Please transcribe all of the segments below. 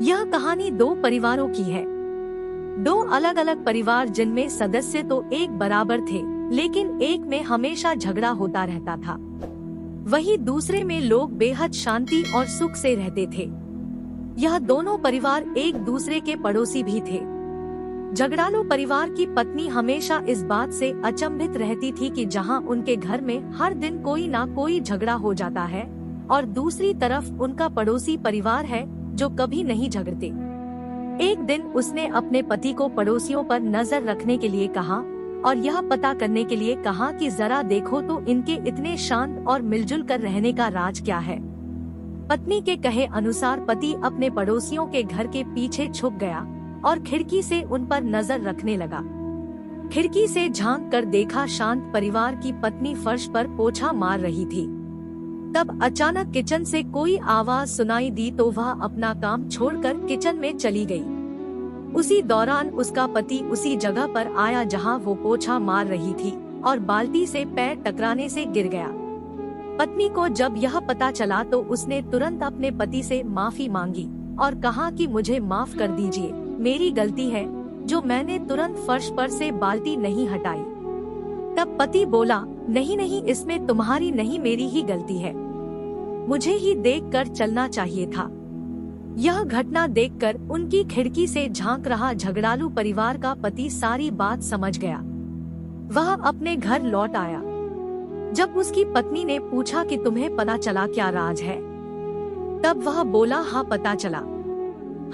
यह कहानी दो परिवारों की है। दो अलग अलग परिवार जिनमें सदस्य तो एक बराबर थे, लेकिन एक में हमेशा झगड़ा होता रहता था, वहीं दूसरे में लोग बेहद शांति और सुख से रहते थे। यह दोनों परिवार एक दूसरे के पड़ोसी भी थे। झगड़ालू परिवार की पत्नी हमेशा इस बात से अचंभित रहती थी कि जहां उनके घर में हर दिन कोई ना कोई झगड़ा हो जाता है, और दूसरी तरफ उनका पड़ोसी परिवार है जो कभी नहीं झगड़ते। एक दिन उसने अपने पति को पड़ोसियों पर नजर रखने के लिए कहा और यह पता करने के लिए कहा कि जरा देखो तो इनके इतने शांत और मिलजुल कर रहने का राज क्या है। पत्नी के कहे अनुसार पति अपने पड़ोसियों के घर के पीछे छुप गया और खिड़की से उन पर नजर रखने लगा। खिड़की से झांक कर देखा शांत परिवार की पत्नी फर्श पर पोछा मार रही थी। तब अचानक किचन से कोई आवाज सुनाई दी तो वह अपना काम छोड़कर किचन में चली गई। उसी दौरान उसका पति उसी जगह पर आया जहां वो पोछा मार रही थी और बाल्टी से पैर टकराने से गिर गया। पत्नी को जब यह पता चला तो उसने तुरंत अपने पति से माफी मांगी और कहा कि मुझे माफ कर दीजिए, मेरी गलती है जो मैंने तुरंत फर्श पर से बाल्टी नहीं हटाई। तब पति बोला, नहीं नहीं, इसमें तुम्हारी नहीं मेरी ही गलती है, मुझे ही देखकर चलना चाहिए था। यह घटना देखकर उनकी खिड़की से झांक रहा झगड़ालू परिवार का पति सारी बात समझ गया। वह अपने घर लौट आया। जब उसकी पत्नी ने पूछा कि तुम्हें पता चला क्या राज है, तब वह बोला, हाँ पता चला।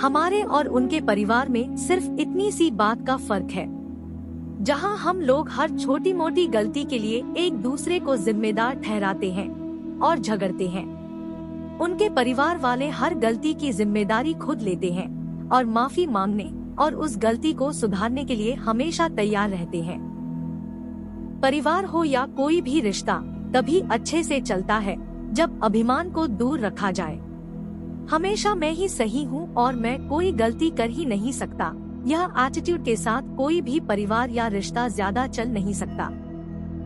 हमारे और उनके परिवार में सिर्फ इतनी सी बात का फर्क है, जहां हम लोग हर छोटी मोटी गलती के लिए एक दूसरे को जिम्मेदार ठहराते हैं और झगड़ते हैं। उनके परिवार वाले हर गलती की जिम्मेदारी खुद लेते हैं और माफी मांगने और उस गलती को सुधारने के लिए हमेशा तैयार रहते हैं। परिवार हो या कोई भी रिश्ता तभी अच्छे से चलता है जब अभिमान को दूर रखा जाए। हमेशा मैं ही सही हूँ और मैं कोई गलती कर ही नहीं सकता, यह एटीट्यूड के साथ कोई भी परिवार या रिश्ता ज्यादा चल नहीं सकता।